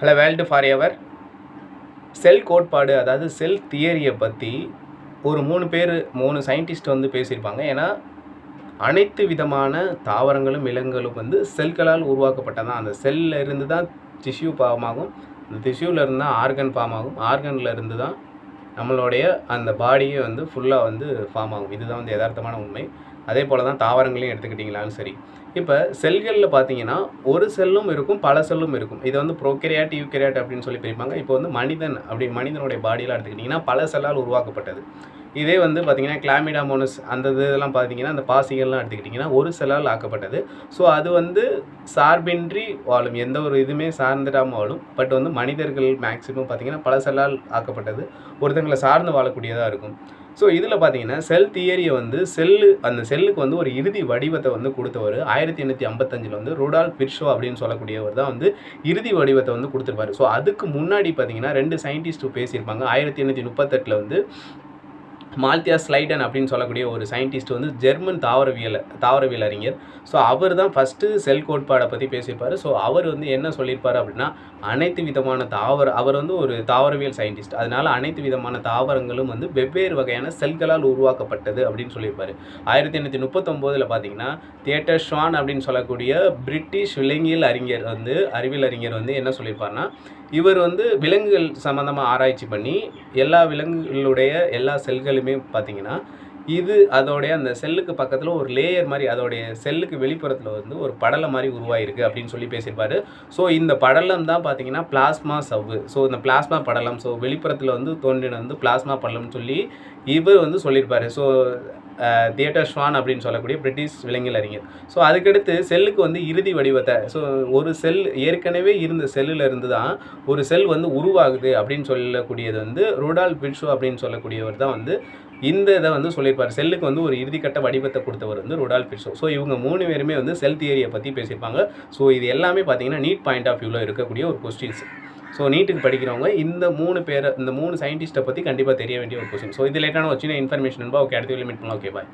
Hello world forever. Cell கோட்பாடு, அதாவது செல் தியரியை பற்றி ஒரு 3 சயின்டிஸ்ட் வந்து பேசியிருப்பாங்க. ஏன்னா அனைத்து விதமான தாவரங்களும் விலங்குகளும் வந்து செல்களால் உருவாக்கப்பட்டதான். அந்த செல்லில் இருந்து தான் டிஷ்யூ ஃபார்ம் ஆகும், அந்த டிஷ்யூவில் இருந்து தான் ஆர்கன் ஃபார்ம் ஆகும், ஆர்கனில் இருந்து தான் நம்மளுடைய அந்த பாடியே வந்து ஃபுல்லாக வந்து ஃபார்ம் ஆகும். இதுதான் வந்து யதார்த்தமான உண்மை. அதே போல் தான் தாவரங்களையும் எடுத்துக்கிட்டிங்களாலும் சரி. இப்போ செல்களில் பார்த்தீங்கன்னா ஒரு செல்லும் இருக்கும், பல செல்லும் இருக்கும். இதை வந்து ப்ரோகேரியாட் யூகேரியாட் அப்படின்னு சொல்லி பிரிப்பாங்க. இப்போ வந்து மனிதனுடைய பாடியெலாம் எடுத்துக்கிட்டிங்கன்னா பல செல்லால் உருவாக்கப்பட்டது. இதே வந்து பார்த்திங்கன்னா கிளாமிடாமோனஸ் அந்த இதெல்லாம் பார்த்திங்கன்னா அந்த பாசிகள்லாம் எடுத்துக்கிட்டிங்கன்னா ஒரு செல்லால் ஆக்கப்பட்டது. ஸோ அது வந்து சார்பின்றி வாழும், எந்த ஒரு இதுவுமே சார்ந்திடாமல் வாழும். பட் வந்து மனிதர்கள் மேக்ஸிமம் பார்த்திங்கன்னா பல செல்லால் ஆக்கப்பட்டது, ஒருத்தங்களை சார்ந்து வாழக்கூடியதாக இருக்கும். ஸோ இதில் பார்த்தீங்கன்னா செல் தியரியை வந்து அந்த செல்லுக்கு வந்து ஒரு இறுதி வடிவத்தை வந்து கொடுத்தவர் 1855 வந்து ருடால்ஃப் விர்ச்சோ அப்படின்னு சொல்லக்கூடியவர் தான் வந்து இறுதி வடிவத்தை வந்து கொடுத்துருப்பாரு. ஸோ அதுக்கு முன்னாடி பார்த்தீங்கன்னா 2 சயின்டிஸ்ட் பேசியிருப்பாங்க. 1838 வந்து மால்தியாஸ் ஸ்லைடன் அப்படின்னு சொல்லக்கூடிய ஒரு சயின்டிஸ்ட் வந்து ஜெர்மன் தாவரவியல் அறிஞர். ஸோ அவர் தான் ஃபஸ்ட்டு செல் கோட்பாடை பற்றி பேசியிருப்பார். ஸோ அவர் வந்து என்ன சொல்லியிருப்பார் அப்படின்னா, அனைத்து விதமான அவர் வந்து ஒரு தாவரவியல் சயின்டிஸ்ட், அதனால் அனைத்து விதமான தாவரங்களும் வந்து வெவ்வேறு வகையான செல்களால் உருவாக்கப்பட்டது அப்படின்னு சொல்லியிருப்பார். 1839 பார்த்தீங்கன்னா தியேட்டர் ஷ்வான் அப்படின்னு சொல்லக்கூடிய பிரிட்டிஷ் அறிவியல் அறிஞர் வந்து என்ன சொல்லியிருப்பார்னா, இவர் வந்து விலங்குகள் சம்மந்தமாக ஆராய்ச்சி பண்ணி எல்லா விலங்குகளுடைய எல்லா செல்களுமே பார்த்திங்கன்னா அதோடைய அந்த செல்லுக்கு பக்கத்தில் ஒரு லேயர் மாதிரி, அதோடைய செல்லுக்கு வெளிப்புறத்தில் வந்து ஒரு படலம் மாதிரி உருவாயிருக்கு அப்படின்னு சொல்லி பேசியிருப்பார். ஸோ இந்த படலம் தான் பார்த்திங்கன்னா பிளாஸ்மா சவ்வு. ஸோ இந்த பிளாஸ்மா படலம், ஸோ வெளிப்புறத்தில் வந்து தோன்றின வந்து பிளாஸ்மா படலம்னு சொல்லி இவர் வந்து சொல்லியிருப்பார். ஸோ தியேட்டர் ஷ்வான் அப்படின்னு சொல்லக்கூடிய பிரிட்டிஷ் விலங்கியல் அறிஞர். ஸோ அதுக்கடுத்து செல்லுக்கு வந்து இறுதி வடிவத்தை, ஸோ ஒரு செல் ஏற்கனவே இருந்த செல்லில் இருந்து தான் ஒரு செல் வந்து உருவாகுது அப்படின்னு சொல்லக்கூடியது வந்து ருடால்ஃப் விர்ச்சோ அப்படின்னு சொல்லக்கூடியவர் தான் வந்து இந்த இதை வந்து சொல்லியிருப்பார். செல்லுக்கு வந்து ஒரு இறுதிக்கட்ட வடிவத்தை கொடுத்தவர் வந்து ருடால்ஃப் விர்ச்சோ. ஸோ இவங்க 3 பேருமே வந்து செல் தியரியை பற்றி பேசியிருப்பாங்க. ஸோ இது எல்லாமே பார்த்தீங்கன்னா நீட் பாயிண்ட் ஆஃப் வியூவில் இருக்கக்கூடிய ஒரு கொஸ்டின்ஸ். ஸோ நீட்டுக்கு படிக்கிறவங்க இந்த 3 சயின்டிஸ்ட்டை பற்றி கண்டிப்பாக தெரிய வேண்டிய ஒரு கொஸ்டின். ஸோ இது ரிலேட்டான ஒரு சின்ன இன்ஃபர்மேஷன் ஓகே, அடுத்த வீடியோவில் மீட் பண்ணலாம். ஓகே, பாய்.